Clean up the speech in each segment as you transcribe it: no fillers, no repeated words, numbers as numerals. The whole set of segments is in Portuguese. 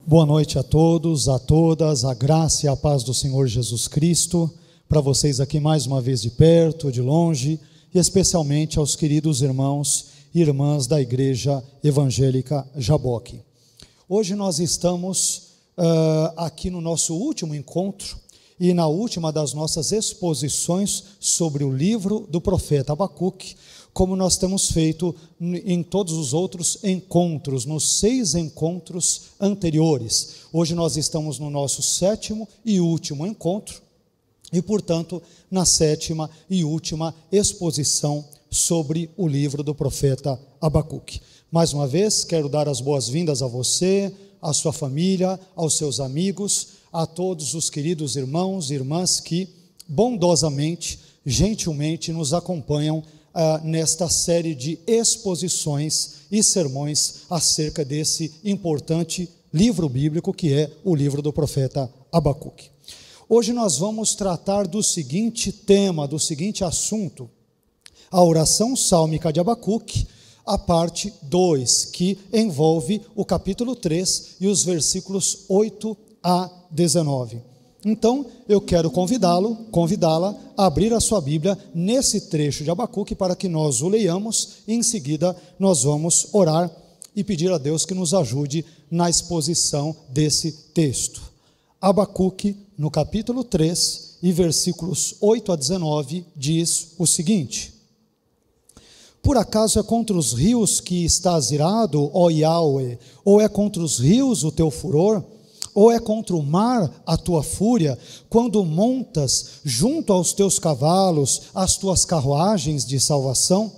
Boa noite a todos, a todas, a graça e a paz do Senhor Jesus Cristo, para vocês aqui mais uma vez de perto, de longe, e especialmente aos queridos irmãos e irmãs da Igreja Evangélica Jaboque. Hoje nós estamos aqui no nosso último encontro e na última das nossas exposições sobre o livro do profeta Abacuque, como nós temos feito em todos os outros encontros, nos 6 encontros anteriores. Hoje nós estamos no nosso 7º e último encontro, e portanto na 7ª e última exposição sobre o livro do profeta Abacuque. Mais uma vez, quero dar as boas-vindas a você, à sua família, aos seus amigos, a todos os queridos irmãos e irmãs que bondosamente, gentilmente nos acompanham nesta série de exposições e sermões acerca desse importante livro bíblico que é o livro do profeta Abacuque. Hoje nós vamos tratar do seguinte tema, do seguinte assunto: a oração sálmica de Abacuque, a parte 2, que envolve o capítulo 3 e os versículos 8 a 19. Então, eu quero convidá-la a abrir a sua Bíblia nesse trecho de Abacuque para que nós o leiamos e em seguida nós vamos orar e pedir a Deus que nos ajude na exposição desse texto. Abacuque, no capítulo 3 e versículos 8 a 19, diz o seguinte: Por acaso é contra os rios que estás irado, ó Yahweh, ou é contra os rios o teu furor? Ou é contra o mar a tua fúria, quando montas junto aos teus cavalos as tuas carruagens de salvação?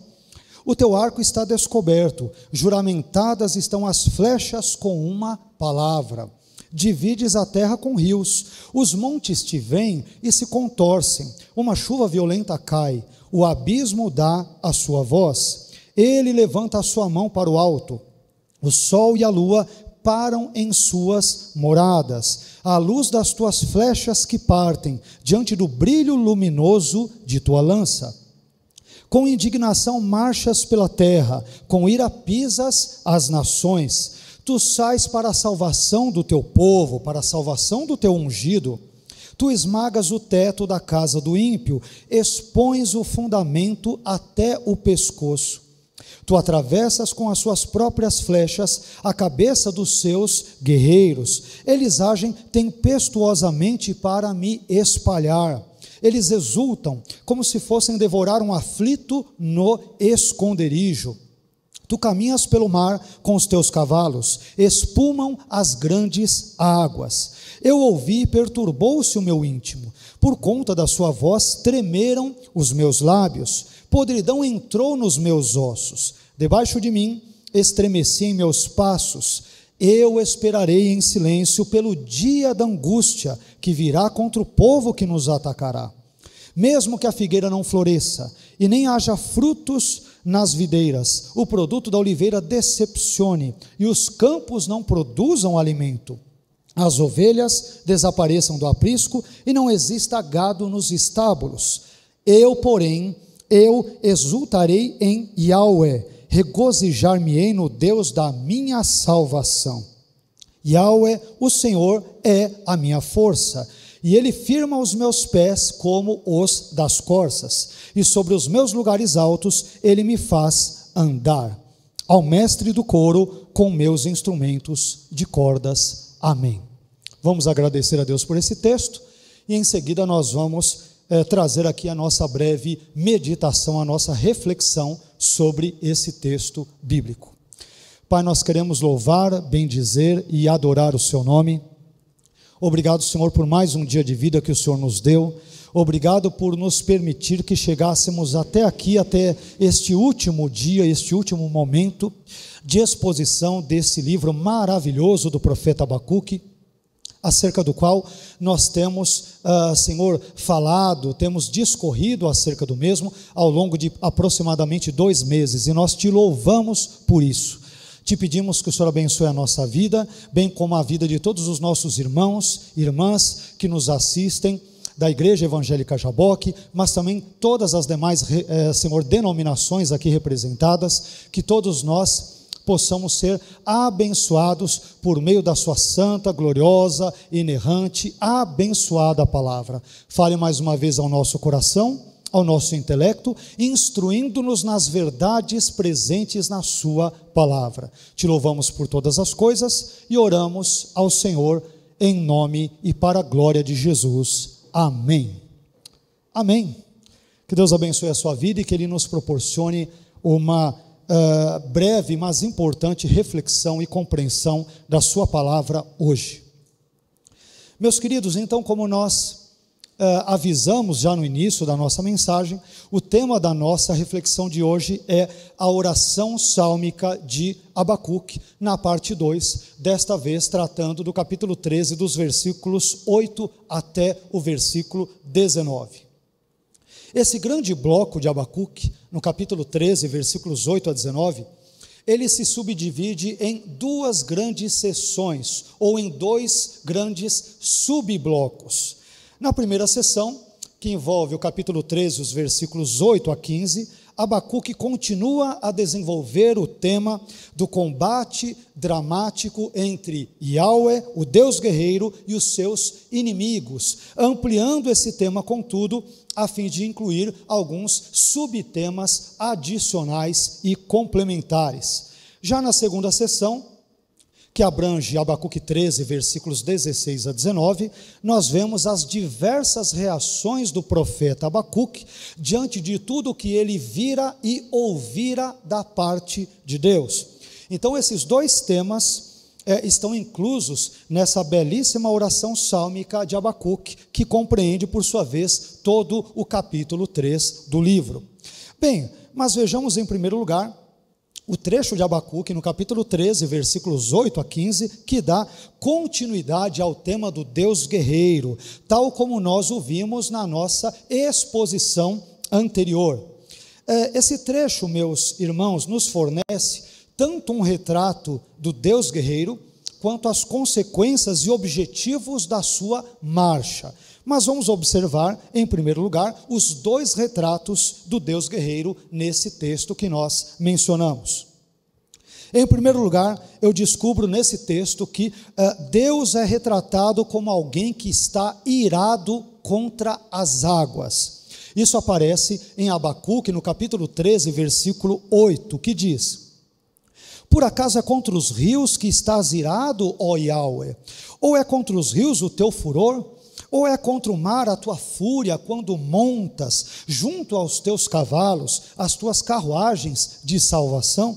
O teu arco está descoberto, juramentadas estão as flechas com uma palavra. Divides a terra com rios, os montes te veem e se contorcem, uma chuva violenta cai, o abismo dá a sua voz. Ele levanta a sua mão para o alto, o sol e a lua param em suas moradas, à luz das tuas flechas que partem, diante do brilho luminoso de tua lança. Com indignação marchas pela terra, com ira pisas as nações. Tu sais para a salvação do teu povo, para a salvação do teu ungido. Tu esmagas o teto da casa do ímpio, expões o fundamento até o pescoço. Tu atravessas com as suas próprias flechas a cabeça dos seus guerreiros. Eles agem tempestuosamente para me espalhar. Eles exultam como se fossem devorar um aflito no esconderijo. Tu caminhas pelo mar com os teus cavalos, espumam as grandes águas. Eu ouvi e perturbou-se o meu íntimo. Por conta da sua voz tremeram os meus lábios. Podridão entrou nos meus ossos. Debaixo de mim estremeci em meus passos. Eu esperarei em silêncio pelo dia da angústia que virá contra o povo que nos atacará. Mesmo que a figueira não floresça e nem haja frutos nas videiras, o produto da oliveira decepcione e os campos não produzam alimento. As ovelhas desapareçam do aprisco e não exista gado nos estábulos. Eu, porém, exultarei em Yahweh, regozijar-me-ei no Deus da minha salvação. Yahweh, o Senhor, é a minha força, e Ele firma os meus pés como os das corças, e sobre os meus lugares altos Ele me faz andar. Ao mestre do coro, com meus instrumentos de cordas. Amém. Vamos agradecer a Deus por esse texto, e em seguida nós vamos trazer aqui a nossa breve meditação, a nossa reflexão sobre esse texto bíblico. Pai, nós queremos louvar, bendizer e adorar o seu nome. Obrigado, Senhor, por mais um dia de vida que o Senhor nos deu. Obrigado por nos permitir que chegássemos até aqui, até este último dia, este último momento de exposição desse livro maravilhoso do profeta Abacuque, acerca do qual nós temos, Senhor, falado, temos discorrido acerca do mesmo ao longo de aproximadamente 2 meses, e nós te louvamos por isso. Te pedimos que o Senhor abençoe a nossa vida, bem como a vida de todos os nossos irmãos e irmãs que nos assistem, da Igreja Evangélica Jaboque, mas também todas as demais, Senhor, denominações aqui representadas, que todos nós possamos ser abençoados por meio da sua santa, gloriosa, inerrante, abençoada palavra. Fale mais uma vez ao nosso coração, ao nosso intelecto, instruindo-nos nas verdades presentes na sua palavra. Te louvamos por todas as coisas e oramos ao Senhor em nome e para a glória de Jesus. Amém. Amém. Que Deus abençoe a sua vida e que Ele nos proporcione uma breve, mas importante reflexão e compreensão da sua palavra hoje. Meus queridos, então, como nós avisamos já no início da nossa mensagem, o tema da nossa reflexão de hoje é a oração sálmica de Abacuque, na parte 2, desta vez tratando do capítulo 13, dos versículos 8 até o versículo 19. Esse grande bloco de Abacuque, no capítulo 13, versículos 8 a 19, ele se subdivide em duas grandes seções, ou em dois grandes subblocos. Na primeira sessão, que envolve o capítulo 13, os versículos 8 a 15, Abacuque continua a desenvolver o tema do combate dramático entre Yahweh, o Deus guerreiro, e os seus inimigos, ampliando esse tema, contudo, a fim de incluir alguns subtemas adicionais e complementares. Já na segunda sessão, que abrange Abacuque 13, versículos 16 a 19, nós vemos as diversas reações do profeta Abacuque diante de tudo o que ele vira e ouvira da parte de Deus. Então, esses dois temas estão inclusos nessa belíssima oração sálmica de Abacuque, que compreende, por sua vez, todo o capítulo 3 do livro. Bem, mas vejamos em primeiro lugar o trecho de Abacuque, no capítulo 13, versículos 8 a 15, que dá continuidade ao tema do Deus guerreiro, tal como nós o vimos na nossa exposição anterior. Esse trecho, meus irmãos, nos fornece tanto um retrato do Deus guerreiro, quanto as consequências e objetivos da sua marcha. Mas vamos observar, em primeiro lugar, os dois retratos do Deus guerreiro nesse texto que nós mencionamos. Em primeiro lugar, eu descubro nesse texto que Deus é retratado como alguém que está irado contra as águas. Isso aparece em Abacuque, no capítulo 13, versículo 8, que diz: por acaso é contra os rios que estás irado, ó Yahweh? Ou é contra os rios o teu furor? Ou é contra o mar a tua fúria, quando montas junto aos teus cavalos as tuas carruagens de salvação?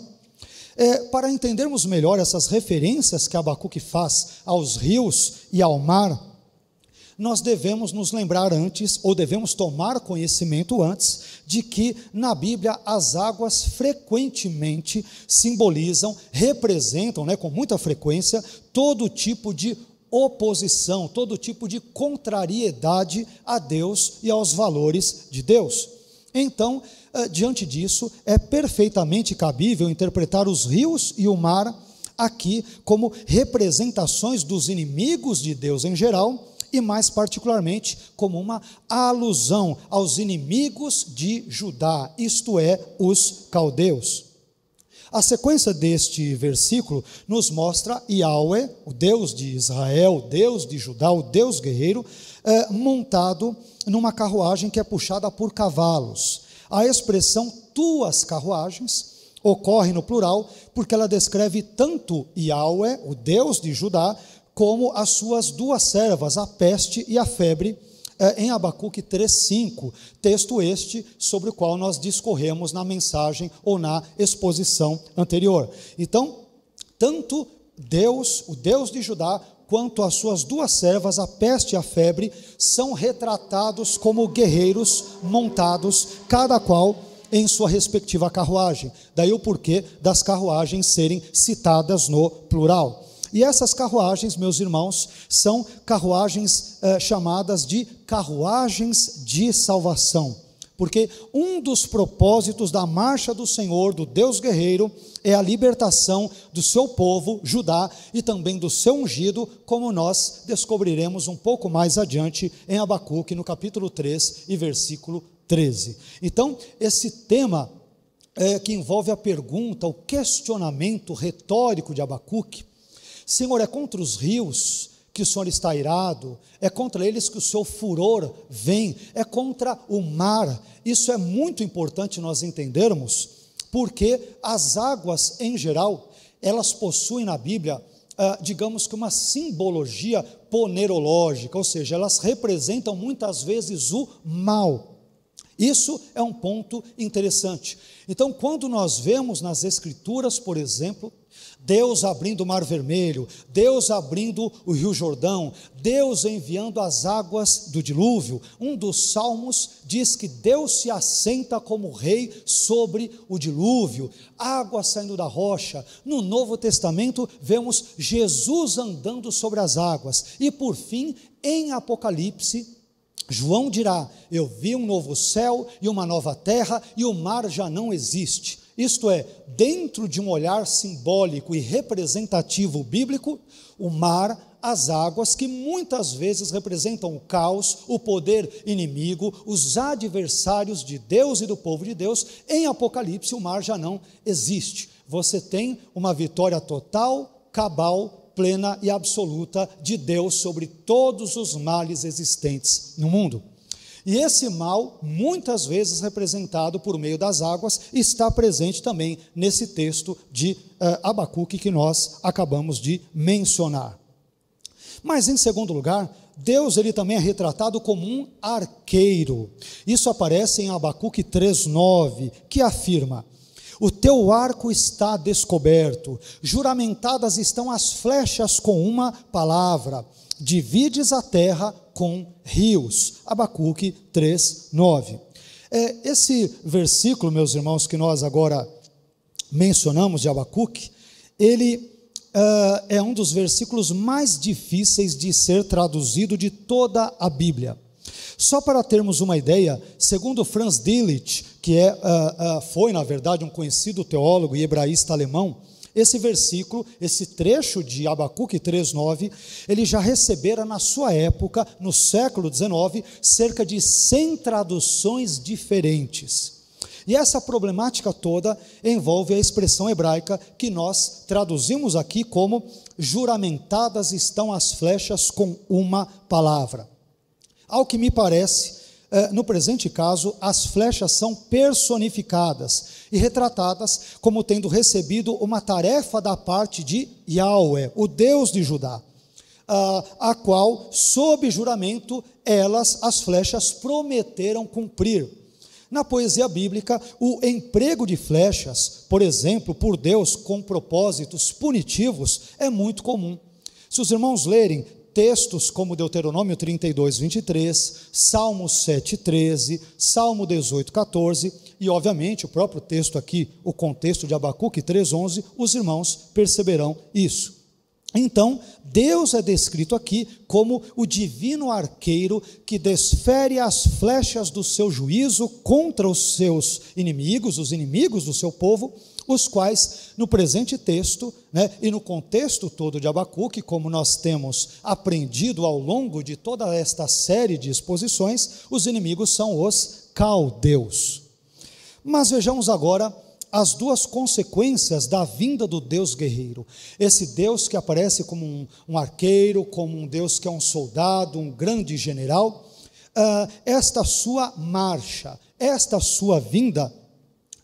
Para entendermos melhor essas referências que Abacuque faz aos rios e ao mar, nós devemos nos lembrar antes, ou devemos tomar conhecimento antes, de que na Bíblia as águas frequentemente simbolizam, representam, com muita frequência, todo tipo de oposição, todo tipo de contrariedade a Deus e aos valores de Deus. Então, diante disso, é perfeitamente cabível interpretar os rios e o mar aqui como representações dos inimigos de Deus em geral, e mais particularmente como uma alusão aos inimigos de Judá, isto é, os caldeus. A sequência deste versículo nos mostra Yahweh, o Deus de Israel, o Deus de Judá, o Deus guerreiro, montado numa carruagem que é puxada por cavalos. A expressão tuas carruagens ocorre no plural porque ela descreve tanto Yahweh, o Deus de Judá, como as suas duas servas, a peste e a febre, em Abacuque 3,5, texto este sobre o qual nós discorremos na mensagem ou na exposição anterior. Então, tanto Deus, o Deus de Judá, quanto as suas duas servas, a peste e a febre, são retratados como guerreiros montados, cada qual em sua respectiva carruagem. Daí o porquê das carruagens serem citadas no plural. E essas carruagens, meus irmãos, são carruagens chamadas de carruagens de salvação. Porque um dos propósitos da marcha do Senhor, do Deus guerreiro, é a libertação do seu povo, Judá, e também do seu ungido, como nós descobriremos um pouco mais adiante em Abacuque, no capítulo 3 e versículo 13. Então, esse tema que envolve a pergunta, o questionamento retórico de Abacuque: Senhor, é contra os rios que o Senhor está irado? É contra eles que o seu furor vem? É contra o mar? Isso é muito importante nós entendermos, porque as águas em geral, elas possuem na Bíblia, digamos que uma simbologia ponerológica, ou seja, elas representam muitas vezes o mal. Isso é um ponto interessante. Então, quando nós vemos nas Escrituras, por exemplo, Deus abrindo o Mar Vermelho, Deus abrindo o Rio Jordão, Deus enviando as águas do dilúvio, um dos salmos diz que Deus se assenta como rei sobre o dilúvio, água saindo da rocha. No Novo Testamento vemos Jesus andando sobre as águas, e por fim, em Apocalipse, João dirá: eu vi um novo céu e uma nova terra, e o mar já não existe. Isto é, dentro de um olhar simbólico e representativo bíblico, o mar, as águas, que muitas vezes representam o caos, o poder inimigo, os adversários de Deus e do povo de Deus, em Apocalipse o mar já não existe. Você tem uma vitória total, cabal, plena e absoluta de Deus sobre todos os males existentes no mundo. E esse mal, muitas vezes representado por meio das águas, está presente também nesse texto de Abacuque que nós acabamos de mencionar. Mas em segundo lugar, Deus ele também é retratado como um arqueiro. Isso aparece em Abacuque 3:9, que afirma: o teu arco está descoberto, juramentadas estão as flechas com uma palavra, divides a terra com rios. Abacuque 3:9. Esse versículo, meus irmãos, que nós agora mencionamos de Abacuque, ele é um dos versículos mais difíceis de ser traduzido de toda a Bíblia. Só para termos uma ideia, segundo Franz Delitzsch, que foi na verdade um conhecido teólogo e hebraísta alemão, esse versículo, esse trecho de Abacuque 3:9, ele já recebera na sua época, no século XIX, cerca de 100 traduções diferentes. E essa problemática toda envolve a expressão hebraica que nós traduzimos aqui como: juramentadas estão as flechas com uma palavra. Ao que me parece, no presente caso, as flechas são personificadas e retratadas como tendo recebido uma tarefa da parte de Yahweh, o Deus de Judá, a qual, sob juramento, as flechas prometeram cumprir. Na poesia bíblica, o emprego de flechas, por exemplo, por Deus com propósitos punitivos, é muito comum. Se os irmãos lerem textos como Deuteronômio 32:23, Salmo 7:13, Salmo 18:14 e, obviamente, o próprio texto aqui, o contexto de Abacuque 3:11, os irmãos perceberão isso. Então, Deus é descrito aqui como o divino arqueiro que desfere as flechas do seu juízo contra os seus inimigos, os inimigos do seu povo, os quais, no presente texto, e no contexto todo de Abacuque, como nós temos aprendido ao longo de toda esta série de exposições, os inimigos são os caldeus. Mas vejamos agora as duas consequências da vinda do Deus guerreiro. Esse Deus que aparece como um arqueiro, como um Deus que é um soldado, um grande general, esta sua marcha, esta sua vinda,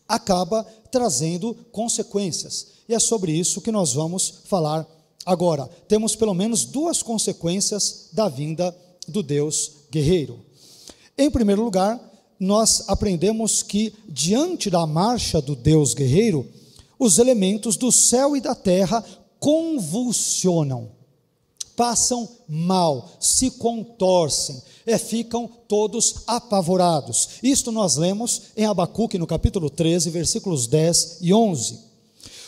acaba trazendo consequências, e é sobre isso que nós vamos falar agora. Temos pelo menos duas consequências da vinda do Deus guerreiro. Em primeiro lugar, nós aprendemos que, diante da marcha do Deus guerreiro, os elementos do céu e da terra convulsionam, passam mal, se contorcem, ficam todos apavorados. Isto nós lemos em Abacuque, no capítulo 13, versículos 10 e 11.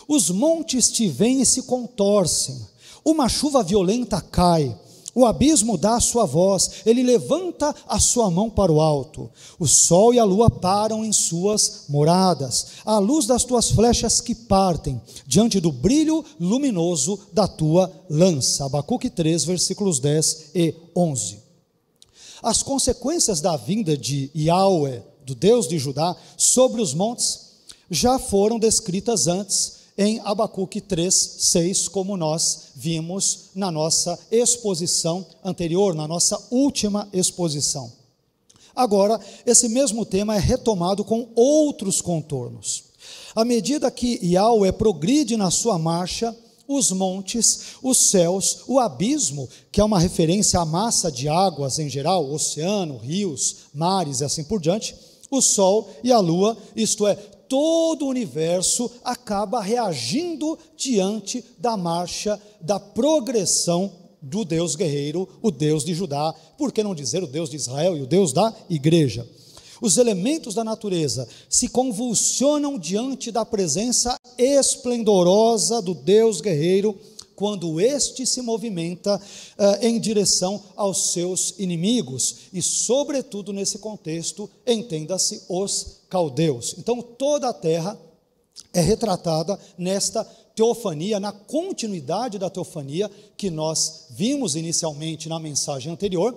Os montes te veem e se contorcem, uma chuva violenta cai, o abismo dá a sua voz, ele levanta a sua mão para o alto, o sol e a lua param em suas moradas, à luz das tuas flechas que partem, diante do brilho luminoso da tua lança. Abacuque 3, versículos 10 e 11. As consequências da vinda de Yahweh, do Deus de Judá, sobre os montes, já foram descritas antes em Abacuque 3:6, como nós vimos na nossa exposição anterior, na nossa última exposição. Agora, esse mesmo tema é retomado com outros contornos. À medida que Yahweh progride na sua marcha, os montes, os céus, o abismo, que é uma referência à massa de águas em geral, oceano, rios, mares e assim por diante, o sol e a lua, isto é, todo o universo acaba reagindo diante da marcha, da progressão do Deus guerreiro, o Deus de Judá, por que não dizer o Deus de Israel e o Deus da igreja? Os elementos da natureza se convulsionam diante da presença esplendorosa do Deus guerreiro, quando este se movimenta em direção aos seus inimigos, e sobretudo nesse contexto, entenda-se, os caldeus. Então toda a terra é retratada nesta teofania, na continuidade da teofania que nós vimos inicialmente na mensagem anterior.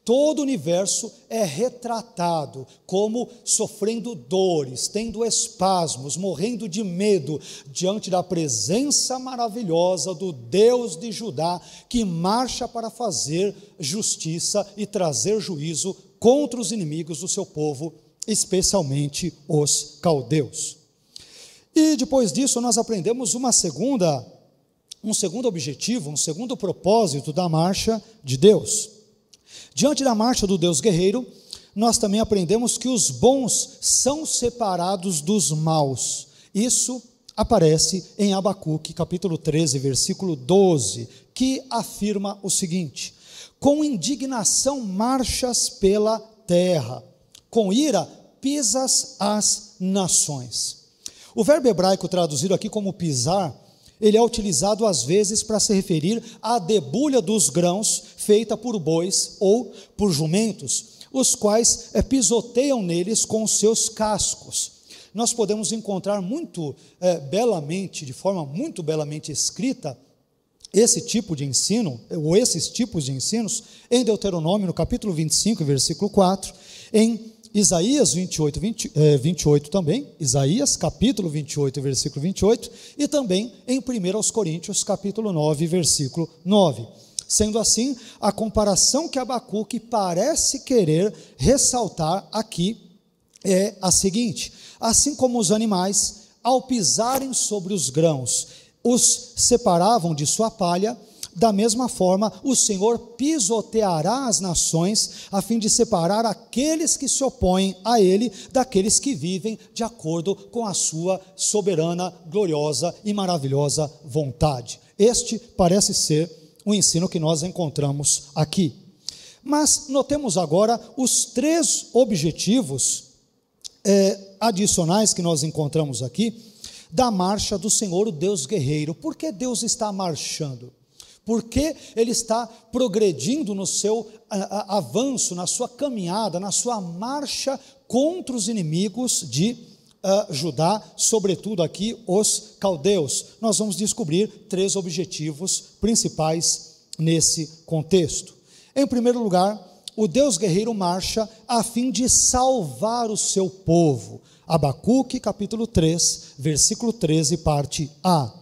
Todo o universo é retratado como sofrendo dores, tendo espasmos, morrendo de medo, diante da presença maravilhosa do Deus de Judá, que marcha para fazer justiça e trazer juízo contra os inimigos do seu povo, especialmente os caldeus. E depois disso nós aprendemos um segundo objetivo, um segundo propósito da marcha de Deus. Diante da marcha do Deus guerreiro, nós também aprendemos que os bons são separados dos maus. Isso aparece em Abacuque, capítulo 13, versículo 12, que afirma o seguinte: com indignação marchas pela terra, com ira pisas as nações. O verbo hebraico traduzido aqui como pisar, ele é utilizado às vezes para se referir à debulha dos grãos feita por bois ou por jumentos, os quais pisoteiam neles com os seus cascos. Nós podemos encontrar muito belamente, de forma muito belamente escrita, esse tipo de ensino, ou esses tipos de ensinos, em Deuteronômio, no capítulo 25, versículo 4, em Isaías 28 também, Isaías capítulo 28, versículo 28, e também em 1 Coríntios capítulo 9, versículo 9. Sendo assim, a comparação que Abacuque parece querer ressaltar aqui é a seguinte: assim como os animais, ao pisarem sobre os grãos, os separavam de sua palha, da mesma forma, o Senhor pisoteará as nações, a fim de separar aqueles que se opõem a Ele, daqueles que vivem de acordo com a sua soberana, gloriosa e maravilhosa vontade. Este parece ser o ensino que nós encontramos aqui. Mas notemos agora os 3 objetivos adicionais que nós encontramos aqui, da marcha do Senhor, o Deus guerreiro. Por que Deus está marchando? Porque Ele está progredindo no seu avanço, na sua caminhada, na sua marcha contra os inimigos de Judá, sobretudo aqui os caldeus. Nós vamos descobrir 3 objetivos principais nesse contexto. Em primeiro lugar, o Deus guerreiro marcha a fim de salvar o seu povo. Abacuque capítulo 3, versículo 13, parte A.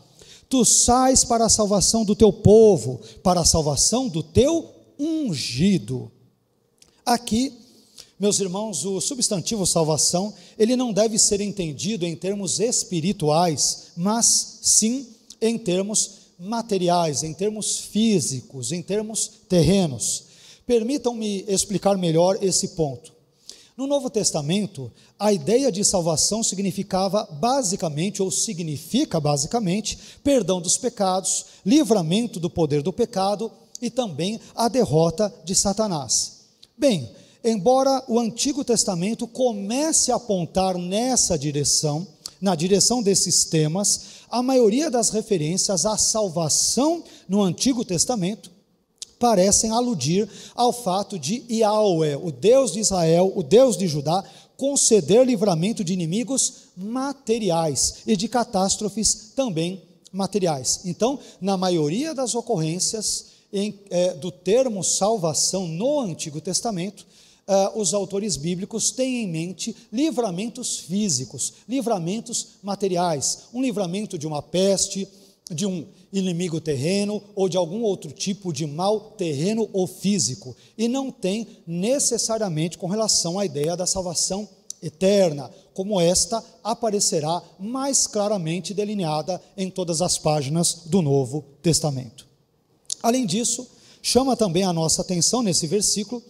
Tu sais para a salvação do teu povo, para a salvação do teu ungido. Aqui, meus irmãos, o substantivo salvação, ele não deve ser entendido em termos espirituais, mas sim em termos materiais, em termos físicos, em termos terrenos. Permitam-me explicar melhor esse ponto. No Novo Testamento, a ideia de salvação significa basicamente, perdão dos pecados, livramento do poder do pecado e também a derrota de Satanás. Bem, embora o Antigo Testamento comece a apontar nessa direção, na direção desses temas, a maioria das referências à salvação no Antigo Testamento parecem aludir ao fato de Yahweh, o Deus de Israel, o Deus de Judá, conceder livramento de inimigos materiais e de catástrofes também materiais. Então, na maioria das ocorrências do termo salvação no Antigo Testamento, os autores bíblicos têm em mente livramentos físicos, livramentos materiais, um livramento de uma peste, de um inimigo terreno ou de algum outro tipo de mal terreno ou físico, e não tem necessariamente com relação à ideia da salvação eterna, como esta aparecerá mais claramente delineada em todas as páginas do Novo Testamento. Além disso, chama também a nossa atenção nesse versículo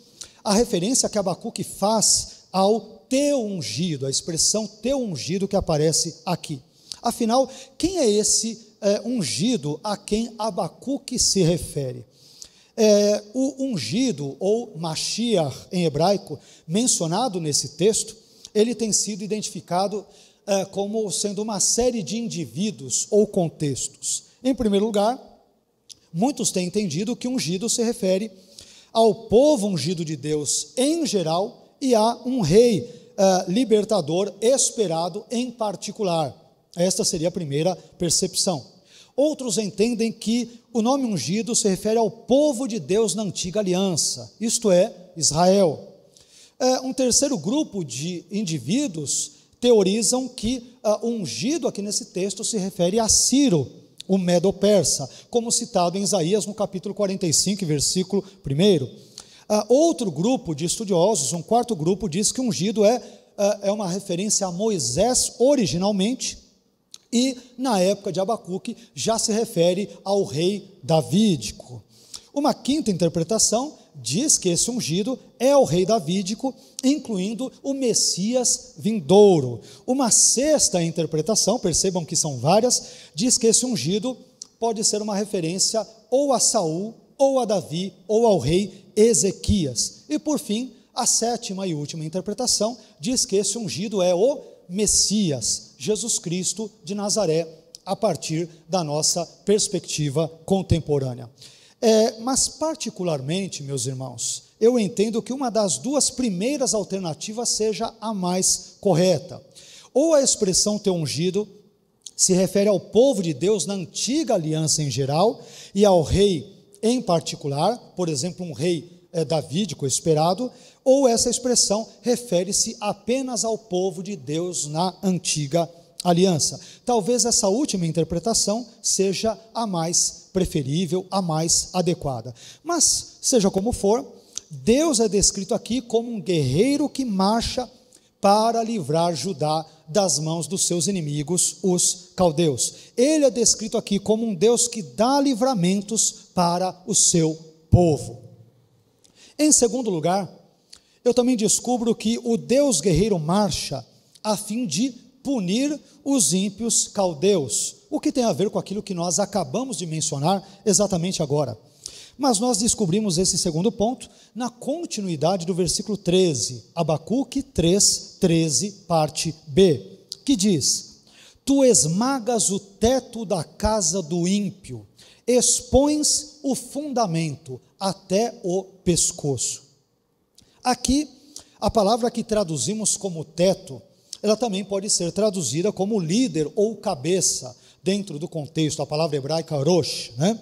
a referência que Abacuque faz ao teu ungido, a expressão teu ungido que aparece aqui. Afinal, quem é esse ungido a quem Abacuque se refere? O ungido, ou Mashiach em hebraico, mencionado nesse texto, ele tem sido identificado como sendo uma série de indivíduos ou contextos. Em primeiro lugar, muitos têm entendido que ungido se refere ao povo ungido de Deus em geral e a um rei libertador esperado em particular. Esta seria a primeira percepção. Outros entendem que o nome ungido se refere ao povo de Deus na antiga aliança, isto é, Israel. Um terceiro grupo de indivíduos teorizam que o ungido aqui nesse texto se refere a Ciro, o Medo-Persa, como citado em Isaías no capítulo 45, versículo 1. Outro grupo de estudiosos, um quarto grupo, diz que ungido é uma referência a Moisés originalmente, e na época de Abacuque já se refere ao rei davídico. Uma quinta interpretação diz que esse ungido é o rei davídico, incluindo o Messias vindouro. Uma sexta interpretação, percebam que são várias, diz que esse ungido pode ser uma referência ou a Saul, ou a Davi, ou ao rei Ezequias. E por fim, a sétima e última interpretação diz que esse ungido é o Messias, Jesus Cristo de Nazaré, a partir da nossa perspectiva contemporânea. Mas particularmente, meus irmãos, eu entendo que uma das duas primeiras alternativas seja a mais correta. Ou a expressão teu ungido se refere ao povo de Deus na antiga aliança em geral e ao rei em particular, por exemplo, um rei davídico esperado, ou essa expressão refere-se apenas ao povo de Deus na antiga aliança. Talvez essa última interpretação seja a mais preferível, a mais adequada. Mas, seja como for, Deus é descrito aqui como um guerreiro que marcha para livrar Judá das mãos dos seus inimigos, os caldeus. Ele é descrito aqui como um Deus que dá livramentos para o seu povo. Em segundo lugar, eu também descubro que o Deus guerreiro marcha a fim de punir os ímpios caldeus, o que tem a ver com aquilo que nós acabamos de mencionar exatamente agora. Mas nós descobrimos esse segundo ponto na continuidade do versículo 13, Abacuque 3, 13, parte B, que diz: Tu esmagas o teto da casa do ímpio, expões o fundamento até o pescoço. Aqui, a palavra que traduzimos como teto, ela também pode ser traduzida como líder ou cabeça, dentro do contexto, a palavra hebraica rosh, né?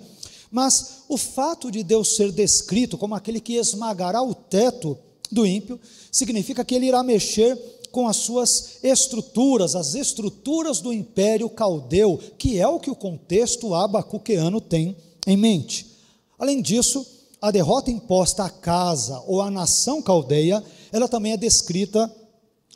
Mas o fato de Deus ser descrito como aquele que esmagará o teto do ímpio, significa que ele irá mexer com as suas estruturas, as estruturas do império caldeu, que é o que o contexto abacuqueano tem em mente. Além disso, a derrota imposta à casa ou à nação caldeia, ela também é descrita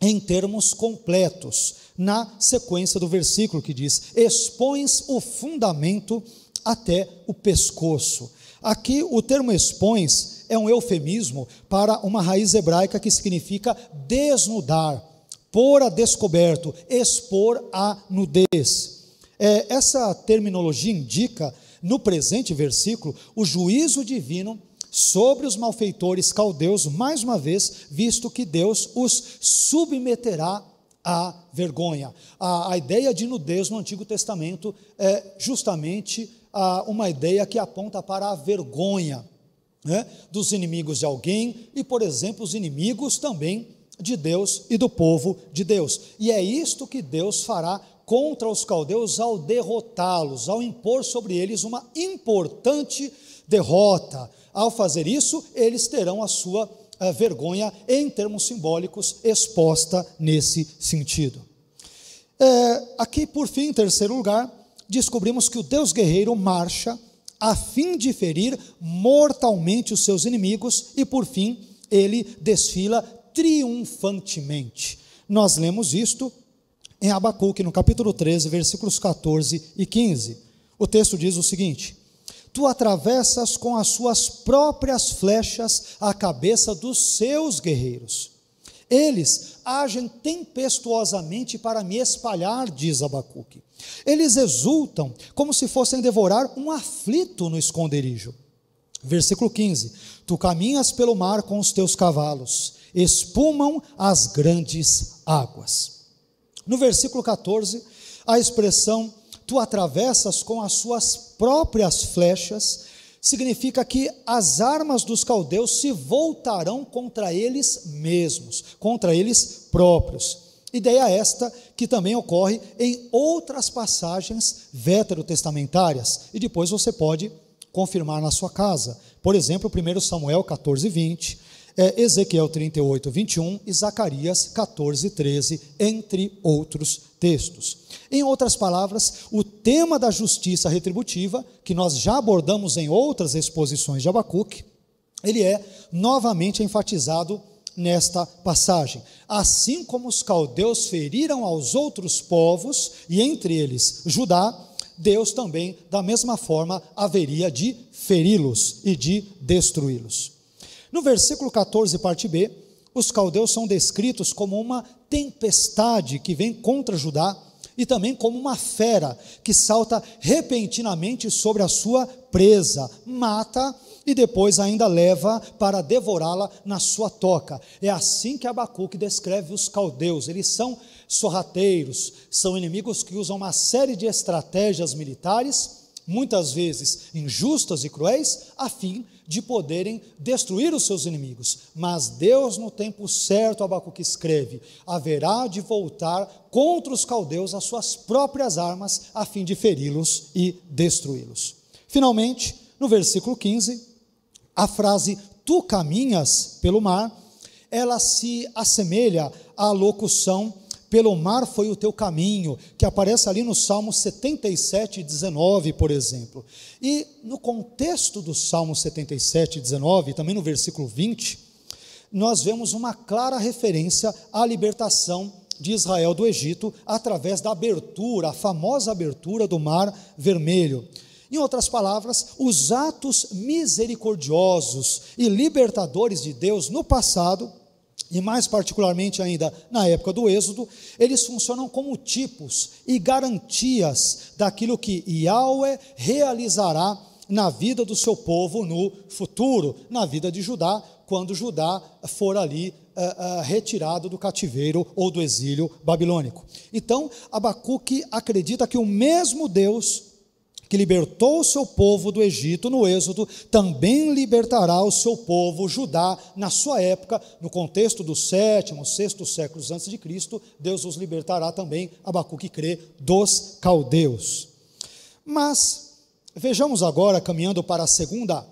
em termos completos, na sequência do versículo que diz: expões o fundamento até o pescoço. Aqui o termo expões é um eufemismo para uma raiz hebraica que significa desnudar, pôr a descoberto, expor a nudez. Essa terminologia indica, no presente versículo, o juízo divino sobre os malfeitores caldeus, mais uma vez, visto que Deus os submeterá à vergonha. A ideia de nudez no Antigo Testamento é justamente uma ideia que aponta para a vergonha, né, dos inimigos de alguém e, por exemplo, os inimigos também de Deus e do povo de Deus. E é isto que Deus fará contra os caldeus ao derrotá-los, ao impor sobre eles uma importante derrota. Ao fazer isso, eles terão a sua vergonha, em termos simbólicos, exposta nesse sentido. Aqui, por fim, em terceiro lugar, descobrimos que o Deus guerreiro marcha a fim de ferir mortalmente os seus inimigos e, por fim, ele desfila triunfantemente. Nós lemos isto em Abacuque, no capítulo 13, versículos 14 e 15. O texto diz o seguinte: tu atravessas com as suas próprias flechas a cabeça dos seus guerreiros. Eles agem tempestuosamente para me espalhar, diz Abacuque. Eles exultam como se fossem devorar um aflito no esconderijo. Versículo 15: tu caminhas pelo mar com os teus cavalos, espumam as grandes águas. No versículo 14, a expressão tu atravessas com as suas próprias flechas significa que as armas dos caldeus se voltarão contra eles mesmos, contra eles próprios. Ideia esta que também ocorre em outras passagens veterotestamentárias, e depois você pode confirmar na sua casa. Por exemplo, 1 Samuel 14, 20, Ezequiel 38, 21 e Zacarias 14, 13, entre outros textos. Em outras palavras, o tema da justiça retributiva, que nós já abordamos em outras exposições de Abacuque, ele é novamente enfatizado nesta passagem. Assim como os caldeus feriram aos outros povos, e entre eles Judá, Deus também, da mesma forma, haveria de feri-los e de destruí-los. No versículo 14, parte B, os caldeus são descritos como uma tempestade que vem contra Judá e também como uma fera que salta repentinamente sobre a sua presa, mata e depois ainda leva para devorá-la na sua toca. É assim que Abacuque descreve os caldeus. Eles são sorrateiros, são inimigos que usam uma série de estratégias militares, muitas vezes injustas e cruéis, a fim de poderem destruir os seus inimigos. Mas Deus, no tempo certo, Abacuque escreve, haverá de voltar contra os caldeus as suas próprias armas, a fim de feri-los e destruí-los. Finalmente, no versículo 15, a frase, tu caminhas pelo mar, ela se assemelha à locução, pelo mar foi o teu caminho, que aparece ali no Salmo 77, 19, por exemplo. E no contexto do Salmo 77, 19, também no versículo 20, nós vemos uma clara referência à libertação de Israel do Egito, através da abertura, a famosa abertura do Mar Vermelho. Em outras palavras, os atos misericordiosos e libertadores de Deus no passado, e mais particularmente ainda na época do Êxodo, eles funcionam como tipos e garantias daquilo que Yahweh realizará na vida do seu povo no futuro, na vida de Judá, quando Judá for ali retirado do cativeiro ou do exílio babilônico. Então, Abacuque acredita que o mesmo Deus que libertou o seu povo do Egito no Êxodo, também libertará o seu povo, Judá, na sua época, no contexto do 7º, 6º séculos antes de Cristo, Deus os libertará também, Abacuque crê, dos caldeus. Mas, vejamos agora, caminhando para a segunda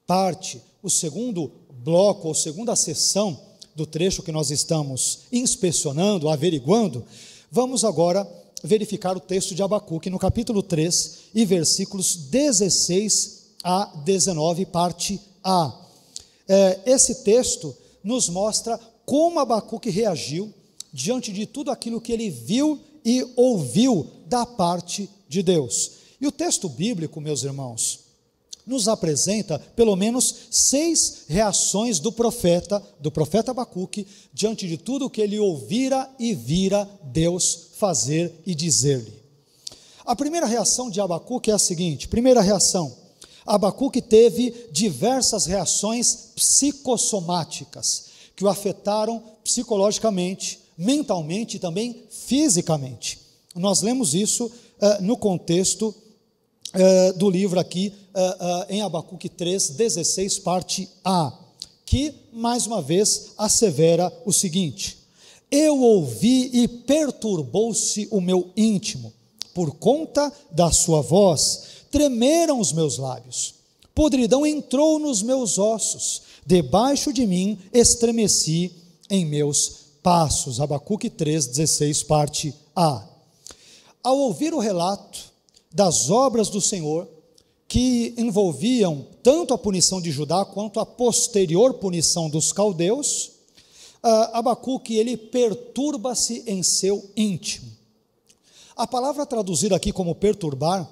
parte, o segundo bloco, ou segunda seção do trecho que nós estamos inspecionando, averiguando, vamos agora verificar o texto de Abacuque no capítulo 3 e versículos 16 a 19, parte A. Esse texto nos mostra como Abacuque reagiu diante de tudo aquilo que ele viu e ouviu da parte de Deus. E o texto bíblico, meus irmãos, nos apresenta pelo menos 6 reações do profeta Abacuque, diante de tudo o que ele ouvira e vira Deus fazer e dizer-lhe. A primeira reação de Abacuque é a seguinte: primeira reação, Abacuque teve diversas reações psicossomáticas, que o afetaram psicologicamente, mentalmente e também fisicamente. Nós lemos isso no contexto do livro aqui, em Abacuque 3, 16, parte A, que, mais uma vez, assevera o seguinte: eu ouvi e perturbou-se o meu íntimo, por conta da sua voz, tremeram os meus lábios, podridão entrou nos meus ossos, debaixo de mim estremeci em meus passos. Abacuque 3,16, parte A. Ao ouvir o relato das obras do Senhor, que envolviam tanto a punição de Judá, quanto a posterior punição dos caldeus, Abacuque, ele perturba-se em seu íntimo. A palavra traduzida aqui como perturbar,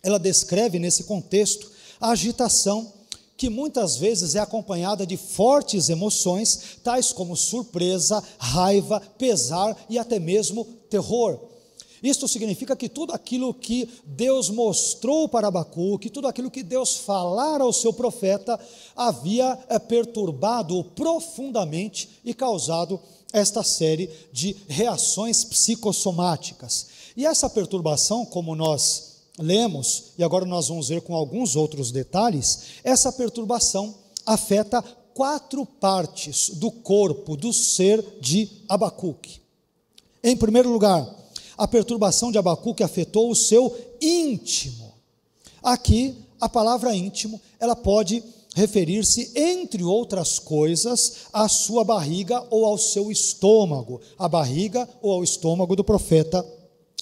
ela descreve nesse contexto a agitação que muitas vezes é acompanhada de fortes emoções, tais como surpresa, raiva, pesar e até mesmo terror. Isto significa que tudo aquilo que Deus mostrou para Abacuque, tudo aquilo que Deus falara ao seu profeta, havia perturbado-o profundamente e causado esta série de reações psicossomáticas. E essa perturbação, como nós lemos, e agora nós vamos ver com alguns outros detalhes, essa perturbação afeta 4 partes do corpo, do ser de Abacuque. Em primeiro lugar, a perturbação de Abacuque afetou o seu íntimo. Aqui, a palavra íntimo, ela pode referir-se, entre outras coisas, à sua barriga ou ao seu estômago, a barriga ou ao estômago do profeta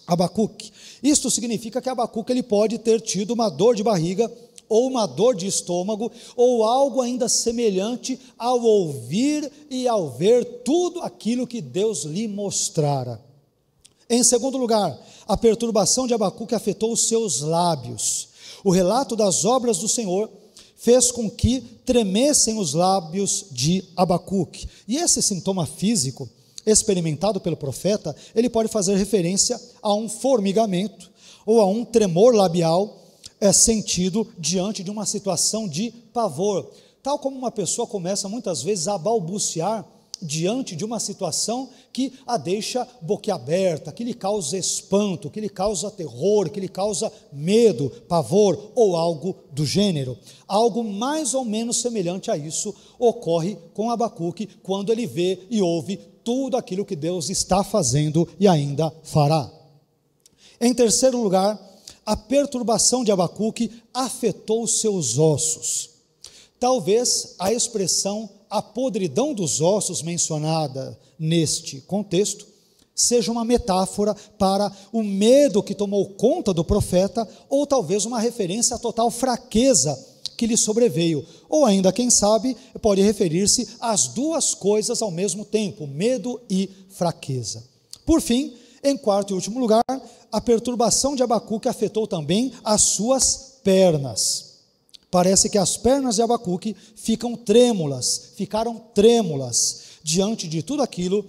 Abacuque. Isto significa que Abacuque ele pode ter tido uma dor de barriga, ou uma dor de estômago, ou algo ainda semelhante ao ouvir e ao ver tudo aquilo que Deus lhe mostrara. Em segundo lugar, a perturbação de Abacuque afetou os seus lábios. O relato das obras do Senhor fez com que tremessem os lábios de Abacuque. E esse sintoma físico, experimentado pelo profeta, ele pode fazer referência a um formigamento ou a um tremor labial sentido diante de uma situação de pavor. Tal como uma pessoa começa muitas vezes a balbuciar diante de uma situação que a deixa boquiaberta, que lhe causa espanto, que lhe causa terror, que lhe causa medo, pavor ou algo do gênero. Algo mais ou menos semelhante a isso ocorre com Abacuque quando ele vê e ouve tudo aquilo que Deus está fazendo e ainda fará. Em terceiro lugar, a perturbação de Abacuque afetou os seus ossos. Talvez a expressão a podridão dos ossos mencionada neste contexto seja uma metáfora para o medo que tomou conta do profeta, ou talvez uma referência à total fraqueza que lhe sobreveio, ou ainda, quem sabe, pode referir-se às duas coisas ao mesmo tempo, medo e fraqueza. Por fim, em quarto e último lugar, a perturbação de Abacuque afetou também as suas pernas. Parece que as pernas de Abacuque ficaram trêmulas diante de tudo aquilo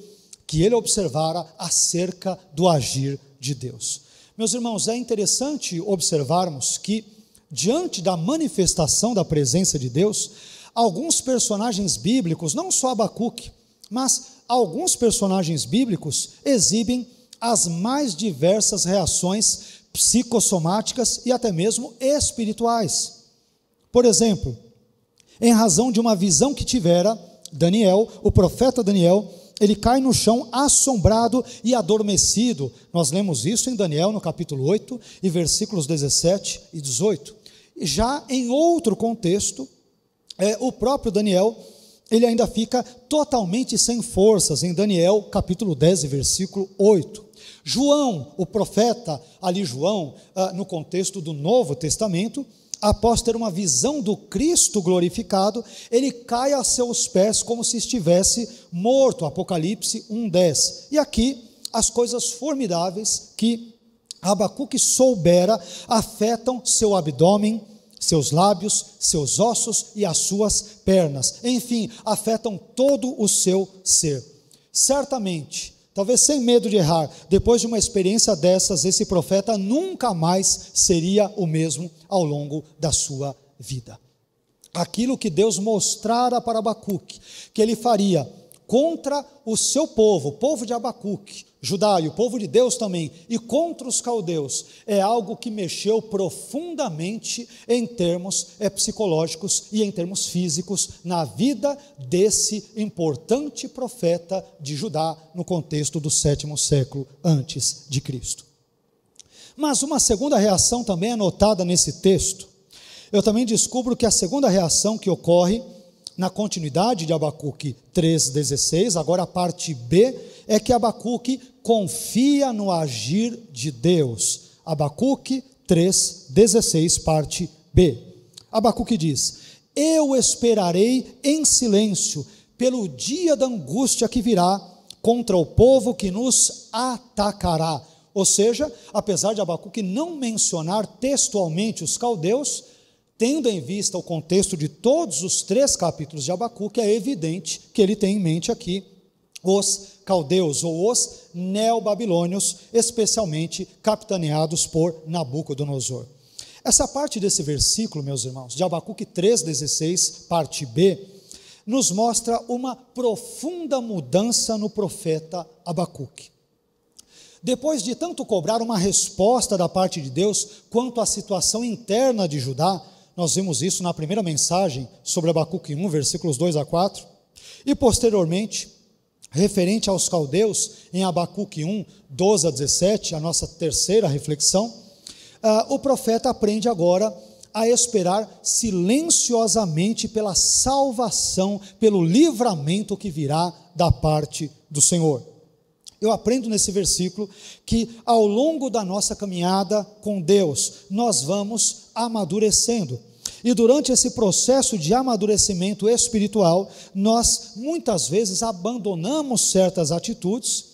que ele observara acerca do agir de Deus. Meus irmãos, é interessante observarmos que, diante da manifestação da presença de Deus, alguns personagens bíblicos, não só Abacuque, mas alguns personagens bíblicos exibem as mais diversas reações psicossomáticas e até mesmo espirituais. Por exemplo, em razão de uma visão que tivera, Daniel, o profeta Daniel, ele cai no chão assombrado e adormecido. Nós lemos isso em Daniel no capítulo 8 e versículos 17 e 18. Já em outro contexto, o próprio Daniel, ele ainda fica totalmente sem forças, em Daniel capítulo 10 e versículo 8. João, o profeta, ali João, no contexto do Novo Testamento, após ter uma visão do Cristo glorificado, ele cai a seus pés como se estivesse morto, Apocalipse 1:10. E aqui, as coisas formidáveis que Abacuque soubera afetam seu abdômen, seus lábios, seus ossos e as suas pernas. Enfim, afetam todo o seu ser. Certamente, talvez sem medo de errar, depois de uma experiência dessas, esse profeta nunca mais seria o mesmo ao longo da sua vida. Aquilo que Deus mostrara para Abacuque, que ele faria contra o seu povo, o povo de Abacuque, Judá e o povo de Deus também, e contra os caldeus, é algo que mexeu profundamente em termos psicológicos e em termos físicos na vida desse importante profeta de Judá no contexto do 7º século antes de Cristo. Mas uma segunda reação também é notada nesse texto. Eu também descubro que a segunda reação que ocorre na continuidade de Abacuque 3,16, agora a parte B, é que Abacuque confia no agir de Deus. Abacuque 3,16, parte B. Abacuque diz: eu esperarei em silêncio pelo dia da angústia que virá contra o povo que nos atacará. Ou seja, apesar de Abacuque não mencionar textualmente os caldeus, tendo em vista o contexto de todos os 3 capítulos de Abacuque, é evidente que ele tem em mente aqui os caldeus ou os neobabilônios, especialmente capitaneados por Nabucodonosor. Essa parte desse versículo, meus irmãos, de Abacuque 3,16, parte B, nos mostra uma profunda mudança no profeta Abacuque. Depois de tanto cobrar uma resposta da parte de Deus quanto à situação interna de Judá, nós vimos isso na primeira mensagem sobre Abacuque 1, versículos 2 a 4, e posteriormente, referente aos caldeus, em Abacuque 1, 12 a 17, a nossa terceira reflexão, o profeta aprende agora a esperar silenciosamente pela salvação, pelo livramento que virá da parte do Senhor. Eu aprendo nesse versículo que ao longo da nossa caminhada com Deus, nós vamos amadurecendo. E durante esse processo de amadurecimento espiritual, nós muitas vezes abandonamos certas atitudes,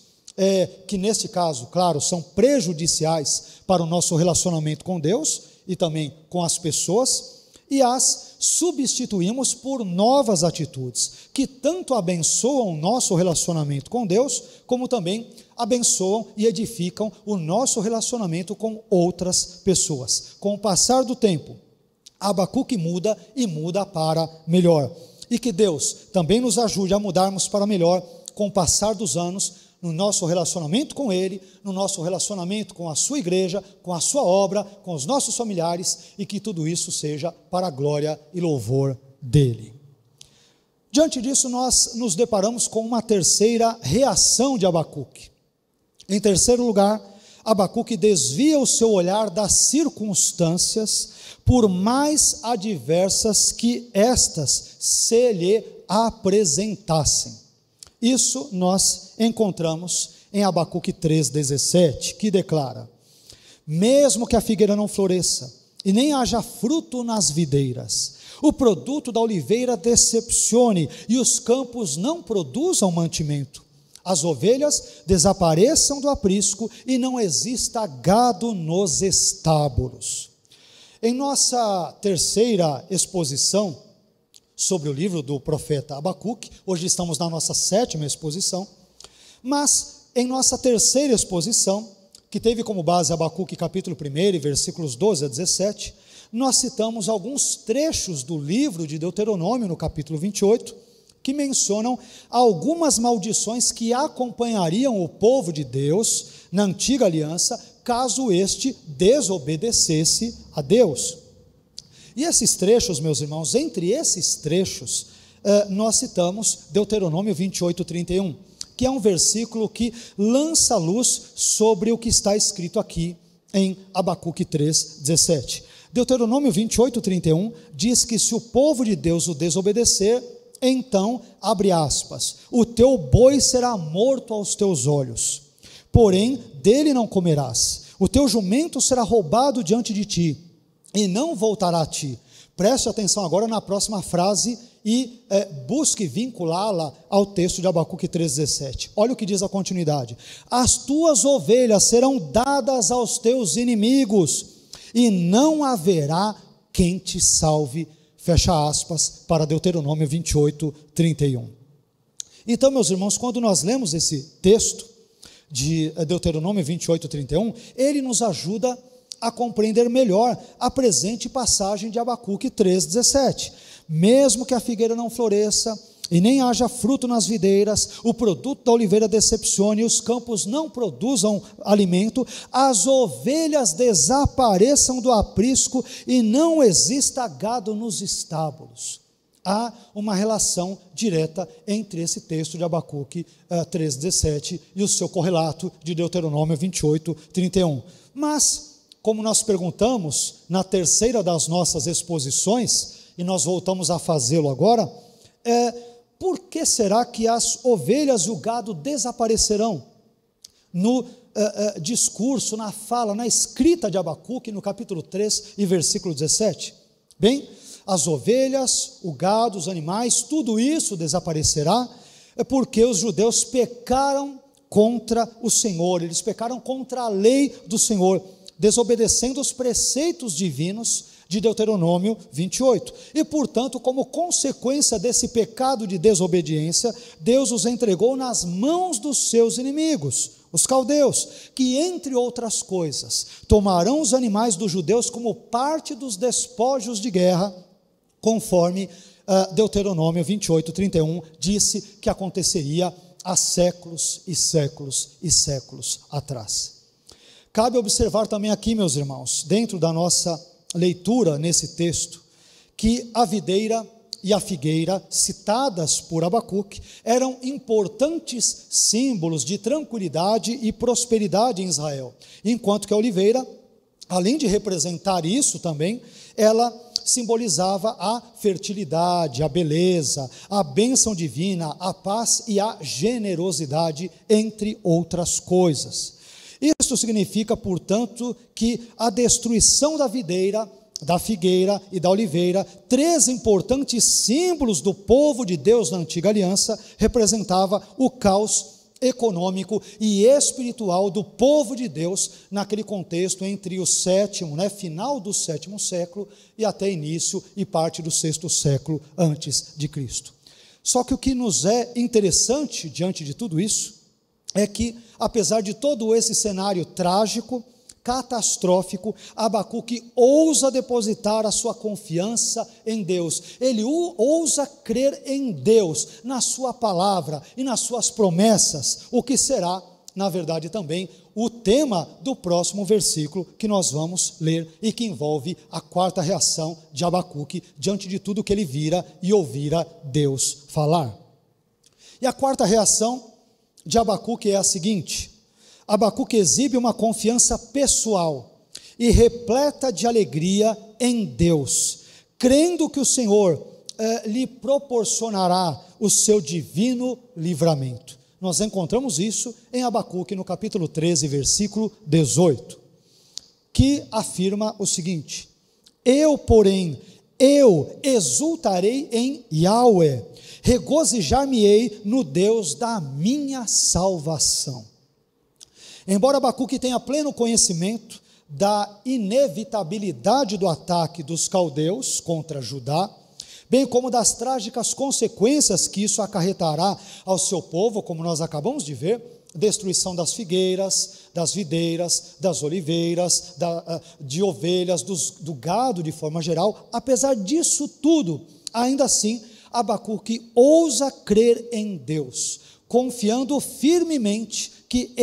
que neste caso, claro, são prejudiciais para o nosso relacionamento com Deus e também com as pessoas, e as substituímos por novas atitudes, que tanto abençoam o nosso relacionamento com Deus, como também abençoam e edificam o nosso relacionamento com outras pessoas. Com o passar do tempo, Abacuque muda e muda para melhor. E que Deus também nos ajude a mudarmos para melhor com o passar dos anos, no nosso relacionamento com Ele, no nosso relacionamento com a sua igreja, com a sua obra, com os nossos familiares, e que tudo isso seja para a glória e louvor dEle. Diante disso, nós nos deparamos com uma terceira reação de Abacuque. Em terceiro lugar, Abacuque desvia o seu olhar das circunstâncias, por mais adversas que estas se lhe apresentassem. Isso nós encontramos em Abacuque 3,17, que declara: mesmo que a figueira não floresça, e nem haja fruto nas videiras, o produto da oliveira decepcione, e os campos não produzam mantimento, as ovelhas desapareçam do aprisco, e não exista gado nos estábulos. Em nossa terceira exposição sobre o livro do profeta Abacuque, hoje estamos na nossa 7ª exposição, mas em nossa terceira exposição, que teve como base Abacuque capítulo 1, versículos 12 a 17, nós citamos alguns trechos do livro de Deuteronômio, no capítulo 28, que mencionam algumas maldições que acompanhariam o povo de Deus na antiga aliança, caso este desobedecesse a Deus. E esses trechos, meus irmãos, entre esses trechos, nós citamos Deuteronômio 28, 31, que é um versículo que lança luz sobre o que está escrito aqui em Abacuque 3, 17. Deuteronômio 28, 31 diz que se o povo de Deus o desobedecer, então, abre aspas, o teu boi será morto aos teus olhos, porém dele não comerás, o teu jumento será roubado diante de ti, e não voltará a ti. Preste atenção agora na próxima frase e busque vinculá-la ao texto de Abacuque 3,17. Olha o que diz a continuidade: as tuas ovelhas serão dadas aos teus inimigos, e não haverá quem te salve. Fecha aspas para Deuteronômio 28, 31. Então, meus irmãos, quando nós lemos esse texto de Deuteronômio 28, 31, ele nos ajuda a compreender melhor a presente passagem de Abacuque 3,17. Mesmo que a figueira não floresça, e nem haja fruto nas videiras, o produto da oliveira decepcione, e os campos não produzam alimento, as ovelhas desapareçam do aprisco, e não exista gado nos estábulos. Há uma relação direta entre esse texto de Abacuque 3,17 e o seu correlato de Deuteronômio 28, 31. Mas, como nós perguntamos na terceira das nossas exposições, e nós voltamos a fazê-lo agora, por que será que as ovelhas e o gado desaparecerão? No discurso, na fala, na escrita de Abacuque, no capítulo 3 e versículo 17. Bem, as ovelhas, o gado, os animais, tudo isso desaparecerá, porque os judeus pecaram contra o Senhor, eles pecaram contra a lei do Senhor, desobedecendo os preceitos divinos de Deuteronômio 28, e portanto, como consequência desse pecado de desobediência, Deus os entregou nas mãos dos seus inimigos, os caldeus, que entre outras coisas, tomarão os animais dos judeus como parte dos despojos de guerra, conforme Deuteronômio 28, 31, disse que aconteceria há séculos e séculos e séculos atrás. Cabe observar também aqui, meus irmãos, dentro da nossa leitura nesse texto, que a videira e a figueira, citadas por Abacuque, eram importantes símbolos de tranquilidade e prosperidade em Israel, enquanto que a oliveira, além de representar isso também, ela simbolizava a fertilidade, a beleza, a bênção divina, a paz e a generosidade, entre outras coisas. Isso significa, portanto, que a destruição da videira, da figueira e da oliveira, três importantes símbolos do povo de Deus na antiga aliança, representava o caos econômico e espiritual do povo de Deus naquele contexto entre o final do sétimo século e até início e parte do sexto século antes de Cristo. Só que o que nos é interessante diante de tudo isso é que, apesar de todo esse cenário trágico, catastrófico, Abacuque ousa depositar a sua confiança em Deus, ele ousa crer em Deus, na sua palavra e nas suas promessas, o que será, na verdade, também o tema do próximo versículo que nós vamos ler e que envolve a quarta reação de Abacuque diante de tudo que ele vira e ouvira Deus falar. E a quarta reação de Abacuque é a seguinte: Abacuque exibe uma confiança pessoal e repleta de alegria em Deus, crendo que o Senhor lhe proporcionará o seu divino livramento. Nós encontramos isso em Abacuque no capítulo 13, versículo 18, que afirma o seguinte: porém, eu exultarei em Yahweh, regozijar-me-ei no Deus da minha salvação. Embora Abacuque tenha pleno conhecimento da inevitabilidade do ataque dos caldeus contra Judá, bem como das trágicas consequências que isso acarretará ao seu povo, como nós acabamos de ver, destruição das figueiras, das videiras, das oliveiras, de ovelhas, do gado de forma geral, apesar disso tudo, ainda assim, Abacuque ousa crer em Deus, confiando firmemente que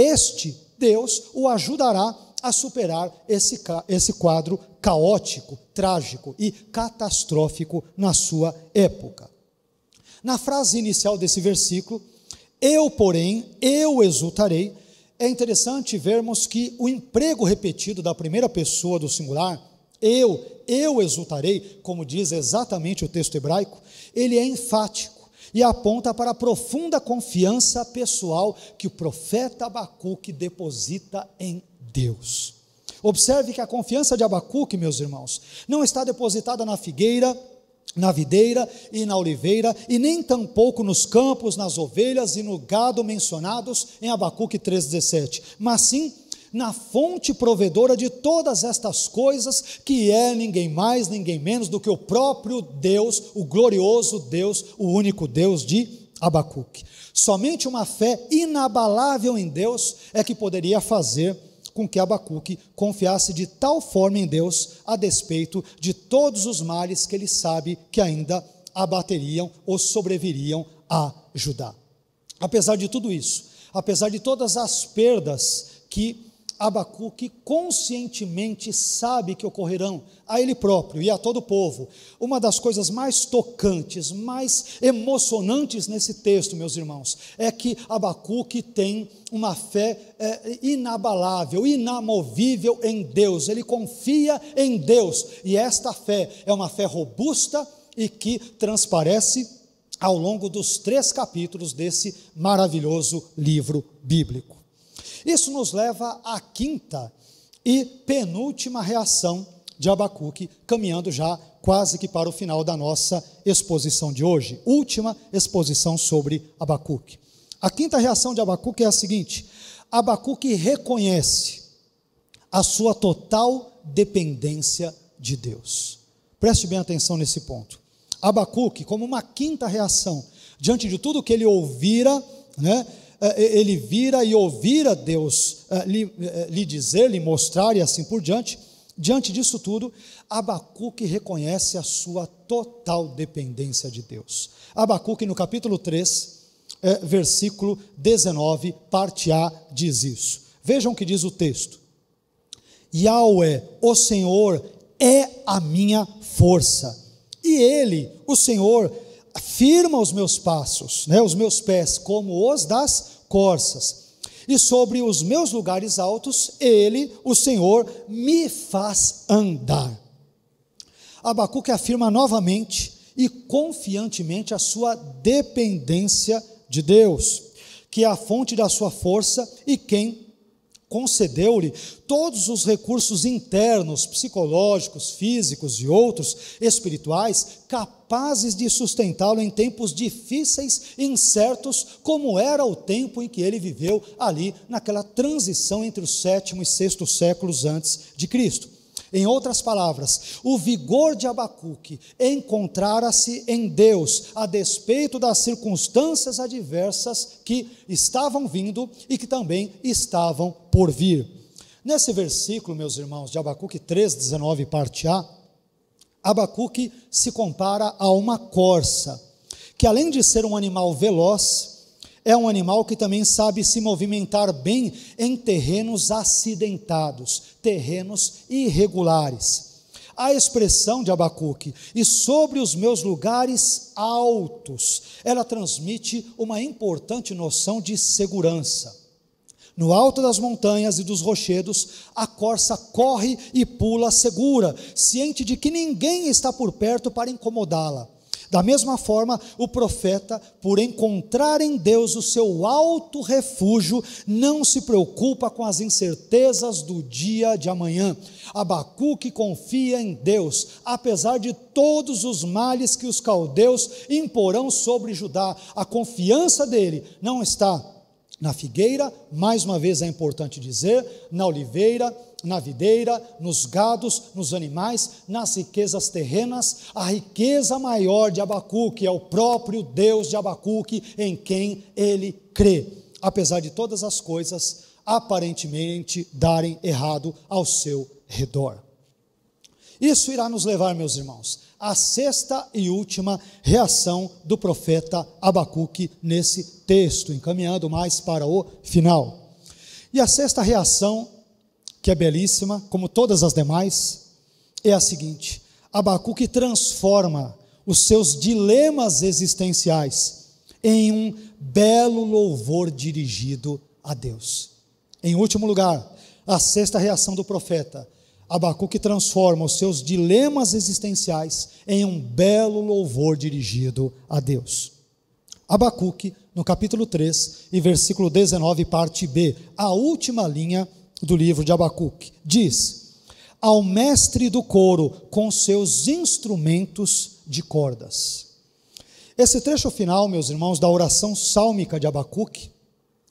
Deus o ajudará a superar esse quadro caótico, trágico e catastrófico na sua época. Na frase inicial desse versículo, porém, eu exultarei, é interessante vermos que o emprego repetido da primeira pessoa do singular, eu exultarei, como diz exatamente o texto hebraico, ele é enfático e aponta para a profunda confiança pessoal que o profeta Abacuque deposita em Deus. Observe que a confiança de Abacuque, meus irmãos, não está depositada na figueira, na videira e na oliveira, e nem tampouco nos campos, nas ovelhas e no gado mencionados em Abacuque 3,17, mas sim na fonte provedora de todas estas coisas, que é ninguém mais, ninguém menos do que o próprio Deus, o glorioso Deus, o único Deus de Abacuque. Somente uma fé inabalável em Deus é que poderia fazer com que Abacuque confiasse de tal forma em Deus, a despeito de todos os males que ele sabe que ainda abateriam ou sobreviriam a Judá. Apesar de tudo isso, apesar de todas as perdas que Abacuque conscientemente sabe que ocorrerão a ele próprio e a todo o povo, uma das coisas mais tocantes, mais emocionantes nesse texto, meus irmãos, é que Abacuque tem uma fé inabalável, inamovível em Deus. Ele confia em Deus, e esta fé é uma fé robusta e que transparece ao longo dos 3 capítulos desse maravilhoso livro bíblico. Isso nos leva à quinta e penúltima reação de Abacuque, caminhando já quase que para o final da nossa exposição de hoje, última exposição sobre Abacuque. A quinta reação de Abacuque é a seguinte: Abacuque reconhece a sua total dependência de Deus. Preste bem atenção nesse ponto. Abacuque, como uma quinta reação, diante de tudo que ele ouvira, ele vira e ouvira Deus lhe dizer, lhe mostrar e assim por diante. Diante disso tudo, Abacuque reconhece a sua total dependência de Deus. Abacuque, no capítulo 3, versículo 19, parte A, diz isso. Vejam o que diz o texto: Yahweh, o Senhor, é a minha força, e Ele, o Senhor, firma os meus passos, os meus pés, como os das corças. E sobre os meus lugares altos, Ele, o Senhor, me faz andar. Abacuque afirma novamente e confiantemente a sua dependência de Deus, que é a fonte da sua força e quem concedeu-lhe todos os recursos internos, psicológicos, físicos e outros espirituais, capazes de sustentá-lo em tempos difíceis e incertos, como era o tempo em que ele viveu ali, naquela transição entre o 7º e 6º séculos antes de Cristo. Em outras palavras, o vigor de Abacuque encontrara-se em Deus, a despeito das circunstâncias adversas que estavam vindo e que também estavam por vir. Nesse versículo, meus irmãos, de Abacuque 3, 19, parte A, Abacuque se compara a uma corça, que além de ser um animal veloz, é um animal que também sabe se movimentar bem em terrenos acidentados, terrenos irregulares. A expressão de Abacuque, e sobre os meus lugares altos, ela transmite uma importante noção de segurança. No alto das montanhas e dos rochedos, a corça corre e pula segura, ciente de que ninguém está por perto para incomodá-la. Da mesma forma, o profeta, por encontrar em Deus o seu alto refúgio, não se preocupa com as incertezas do dia de amanhã. Abacuque confia em Deus, apesar de todos os males que os caldeus imporão sobre Judá. A confiança dele não está na figueira, mais uma vez é importante dizer, na oliveira, na videira, nos gados, nos animais, nas riquezas terrenas. A riqueza maior de Abacuque é o próprio Deus de Abacuque, em quem ele crê, apesar de todas as coisas aparentemente darem errado ao seu redor. Isso irá nos levar, meus irmãos, à sexta e última reação do profeta Abacuque nesse texto, encaminhando mais para o final. E a sexta reação, que é belíssima, como todas as demais, é a seguinte: Abacuque transforma os seus dilemas existenciais em um belo louvor dirigido a Deus. Em último lugar, a sexta reação do profeta, Abacuque transforma os seus dilemas existenciais em um belo louvor dirigido a Deus. Abacuque, no capítulo 3 e versículo 19, parte B, a última linha do livro de Abacuque, diz: ao mestre do coro com seus instrumentos de cordas. Esse trecho final, meus irmãos, da oração sálmica de Abacuque,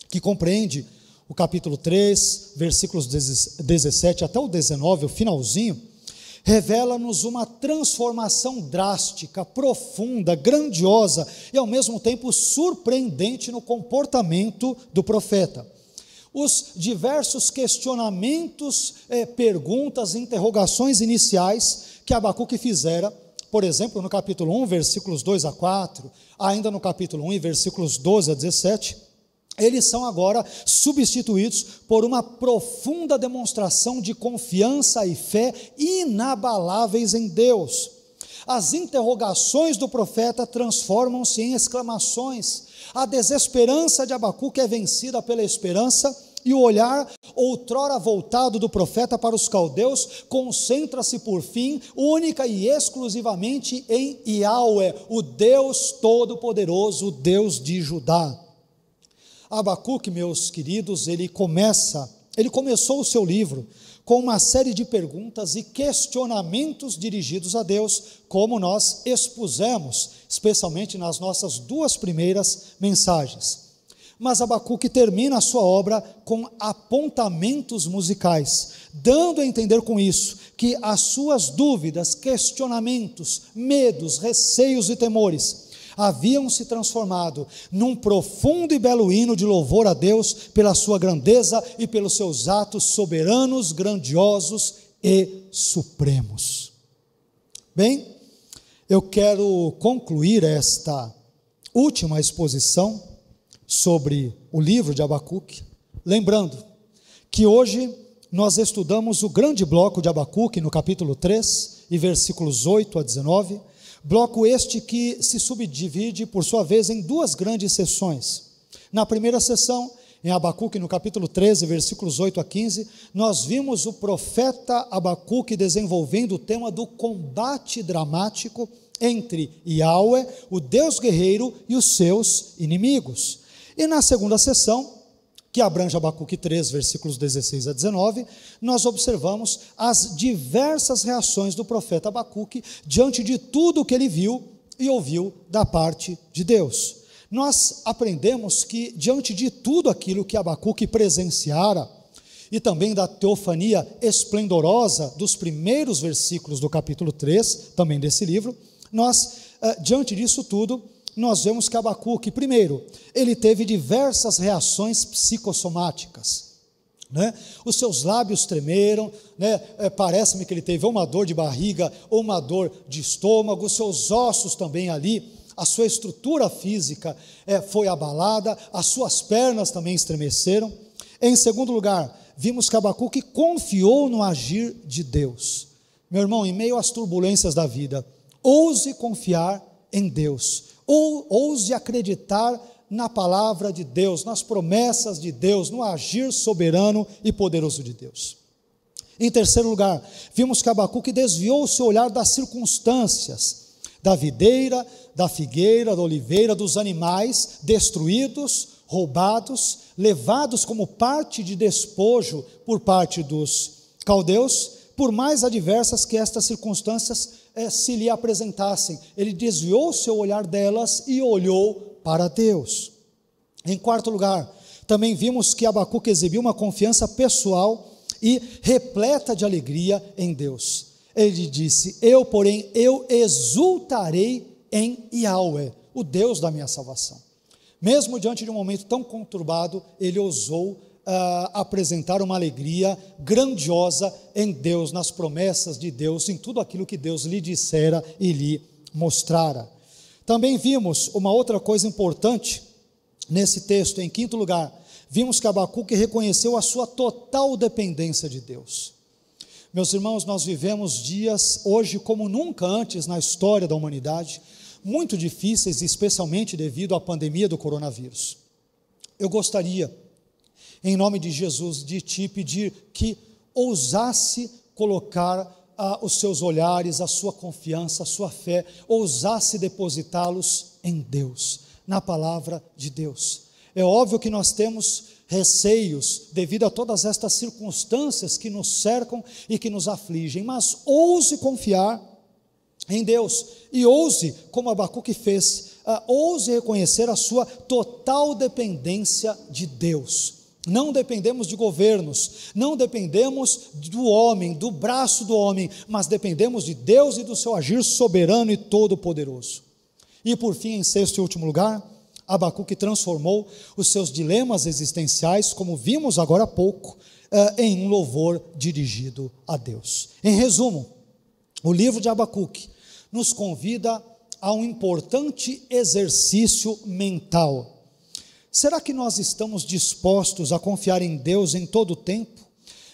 que compreende o capítulo 3, versículos 17 até o 19, o finalzinho, revela-nos uma transformação drástica, profunda, grandiosa e ao mesmo tempo surpreendente no comportamento do profeta. Os diversos questionamentos, perguntas, interrogações iniciais que Abacuque fizera, por exemplo, no capítulo 1, versículos 2 a 4, ainda no capítulo 1, versículos 12 a 17, eles são agora substituídos por uma profunda demonstração de confiança e fé inabaláveis em Deus. As interrogações do profeta transformam-se em exclamações. A desesperança de Abacuque é vencida pela esperança e o olhar outrora voltado do profeta para os caldeus concentra-se por fim única e exclusivamente em Yahweh, o Deus Todo-Poderoso, o Deus de Judá. Abacuque, meus queridos, ele começou o seu livro com uma série de perguntas e questionamentos dirigidos a Deus, como nós expusemos, especialmente nas nossas duas primeiras mensagens. Mas Abacuque termina a sua obra com apontamentos musicais, dando a entender com isso que as suas dúvidas, questionamentos, medos, receios e temores haviam se transformado num profundo e belo hino de louvor a Deus pela sua grandeza e pelos seus atos soberanos, grandiosos e supremos. Bem, eu quero concluir esta última exposição sobre o livro de Abacuque, lembrando que hoje nós estudamos o grande bloco de Abacuque no capítulo 3 e versículos 8 a 19, bloco este que se subdivide, por sua vez, em duas grandes sessões. Na primeira sessão, em Abacuque, no capítulo 13, versículos 8 a 15, nós vimos o profeta Abacuque desenvolvendo o tema do combate dramático entre Yahweh, o Deus guerreiro, e os seus inimigos. E na segunda sessão, que abrange Abacuque 3, versículos 16 a 19, nós observamos as diversas reações do profeta Abacuque diante de tudo o que ele viu e ouviu da parte de Deus. Nós aprendemos que diante de tudo aquilo que Abacuque presenciara, e também da teofania esplendorosa dos primeiros versículos do capítulo 3, também desse livro, diante disso tudo, nós vemos que Abacuque, primeiro, ele teve diversas reações psicossomáticas, né? Os seus lábios tremeram, né? Parece-me que ele teve ou uma dor de barriga, ou uma dor de estômago, os seus ossos também ali, a sua estrutura física foi abalada, as suas pernas também estremeceram. Em segundo lugar, vimos que Abacuque confiou no agir de Deus. Meu irmão, em meio às turbulências da vida, ouse confiar em Deus, ou ouse acreditar na palavra de Deus, nas promessas de Deus, no agir soberano e poderoso de Deus. Em terceiro lugar, vimos que Abacuque desviou o seu olhar das circunstâncias, da videira, da figueira, da oliveira, dos animais destruídos, roubados, levados como parte de despojo por parte dos caldeus, por mais adversas que estas circunstâncias se lhe apresentassem. Ele desviou o seu olhar delas e olhou para Deus. Em quarto lugar, também vimos que Abacuque exibiu uma confiança pessoal e repleta de alegria em Deus. Ele disse: porém, eu exultarei em Yahweh, o Deus da minha salvação. Mesmo diante de um momento tão conturbado, ele ousou apresentar uma alegria grandiosa em Deus, nas promessas de Deus, em tudo aquilo que Deus lhe dissera e lhe mostrara. Também vimos uma outra coisa importante nesse texto. Em quinto lugar, vimos que Abacuque reconheceu a sua total dependência de Deus. Meus irmãos, nós vivemos dias hoje como nunca antes na história da humanidade, muito difíceis, especialmente devido à pandemia do coronavírus. Eu gostaria, em nome de Jesus, de te pedir que ousasse colocar os seus olhares, a sua confiança, a sua fé, ousasse depositá-los em Deus, na palavra de Deus. É óbvio que nós temos receios devido a todas estas circunstâncias que nos cercam e que nos afligem, mas ouse confiar em Deus, e ouse, como Abacuque fez, ouse reconhecer a sua total dependência de Deus. Não dependemos de governos, não dependemos do homem, do braço do homem, mas dependemos de Deus e do seu agir soberano e todo-poderoso. E por fim, em sexto e último lugar, Abacuque transformou os seus dilemas existenciais, como vimos agora há pouco, em um louvor dirigido a Deus. Em resumo, o livro de Abacuque nos convida a um importante exercício mental. Será que nós estamos dispostos a confiar em Deus em todo o tempo,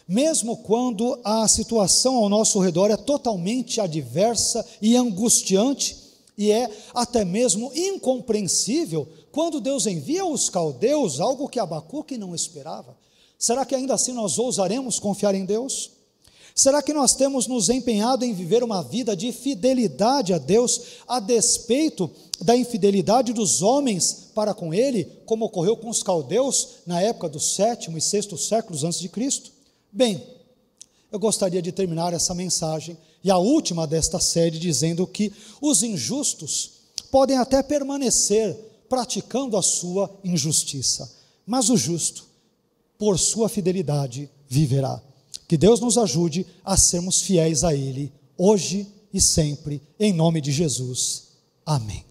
mesmo quando a situação ao nosso redor é totalmente adversa e angustiante, e é até mesmo incompreensível, quando Deus envia os caldeus, algo que Abacuque não esperava? Será que ainda assim nós ousaremos confiar em Deus? Será que nós temos nos empenhado em viver uma vida de fidelidade a Deus, a despeito da infidelidade dos homens para com Ele, como ocorreu com os caldeus na época do 7º e 6º séculos antes de Cristo? Bem, eu gostaria de terminar essa mensagem, e a última desta série, dizendo que os injustos podem até permanecer praticando a sua injustiça, mas o justo, por sua fidelidade, viverá. Que Deus nos ajude a sermos fiéis a Ele, hoje e sempre, em nome de Jesus. Amém.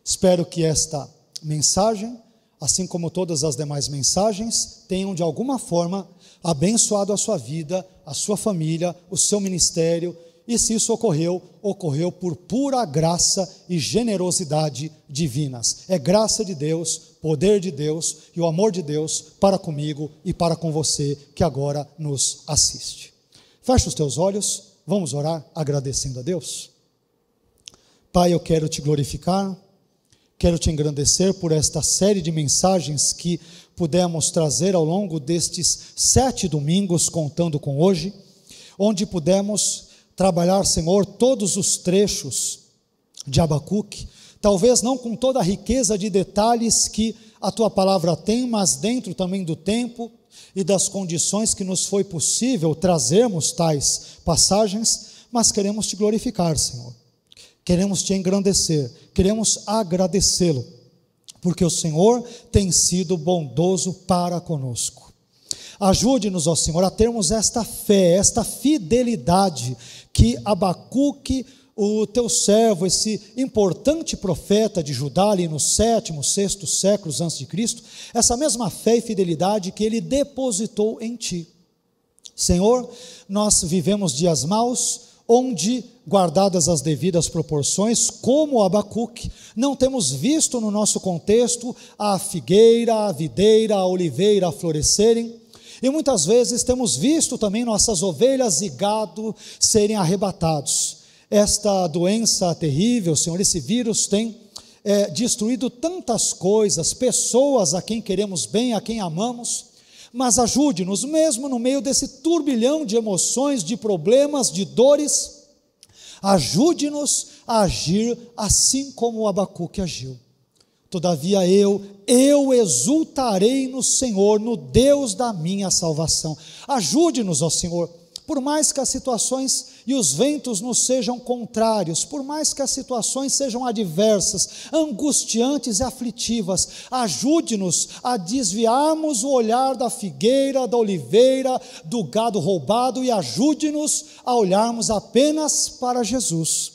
Espero que esta mensagem, assim como todas as demais mensagens, tenham de alguma forma abençoado a sua vida, a sua família, o seu ministério, e se isso ocorreu por pura graça e generosidade divinas. É graça de Deus, poder de Deus e o amor de Deus para comigo e para com você que agora nos assiste. Fecha os teus olhos, vamos orar agradecendo a Deus. Pai, eu quero te glorificar, quero te engrandecer por esta série de mensagens que pudemos trazer ao longo destes 7 domingos, contando com hoje, onde pudemos trabalhar, Senhor, todos os trechos de Abacuque, talvez não com toda a riqueza de detalhes que a Tua palavra tem, mas dentro também do tempo e das condições que nos foi possível trazermos tais passagens, mas queremos Te glorificar, Senhor, queremos Te engrandecer, queremos agradecê-lo, porque o Senhor tem sido bondoso para conosco. Ajude-nos, ó Senhor, a termos esta fé, esta fidelidade que Abacuque, o teu servo, esse importante profeta de Judá, ali no 7º, 6º séculos antes de Cristo, essa mesma fé e fidelidade que ele depositou em ti. Senhor, nós vivemos dias maus, onde, guardadas as devidas proporções, como Abacuque, não temos visto no nosso contexto a figueira, a videira, a oliveira florescerem, e muitas vezes temos visto também nossas ovelhas e gado serem arrebatados. Esta doença terrível, Senhor, esse vírus tem destruído tantas coisas, pessoas a quem queremos bem, a quem amamos, mas ajude-nos, mesmo no meio desse turbilhão de emoções, de problemas, de dores, ajude-nos a agir assim como Abacuque agiu. Todavia eu exultarei no Senhor, no Deus da minha salvação. Ajude-nos, ó Senhor, por mais que as situações e os ventos nos sejam contrários, por mais que as situações sejam adversas, angustiantes e aflitivas, ajude-nos a desviarmos o olhar da figueira, da oliveira, do gado roubado, e ajude-nos a olharmos apenas para Jesus,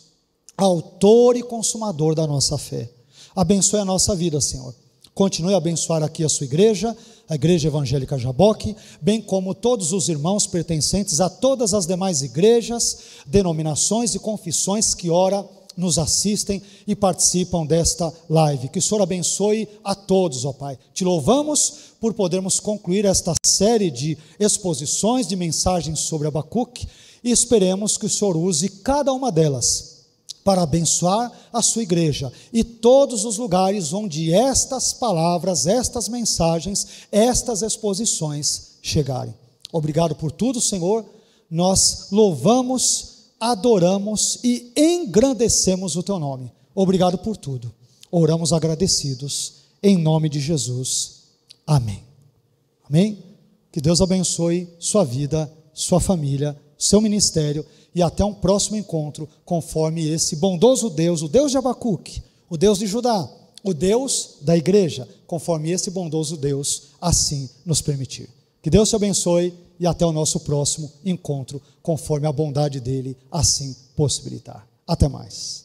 autor e consumador da nossa fé. Abençoe a nossa vida, Senhor. Continue a abençoar aqui a sua igreja, a Igreja Evangélica Jaboque, bem como todos os irmãos pertencentes a todas as demais igrejas, denominações e confissões que ora nos assistem e participam desta live. Que o Senhor abençoe a todos, ó Pai. Te louvamos por podermos concluir esta série de exposições, de mensagens sobre Abacuque, e esperemos que o Senhor use cada uma delas para abençoar a sua igreja e todos os lugares onde estas palavras, estas mensagens, estas exposições chegarem. Obrigado por tudo, Senhor. Nós louvamos, adoramos e engrandecemos o teu nome. Obrigado por tudo. Oramos agradecidos em nome de Jesus. Amém. Amém? Que Deus abençoe sua vida, sua família, seu ministério, e até um próximo encontro, conforme esse bondoso Deus, o Deus de Abacuque, o Deus de Judá, o Deus da igreja, conforme esse bondoso Deus assim nos permitir. Que Deus te abençoe e até o nosso próximo encontro, conforme a bondade dele assim possibilitar. Até mais.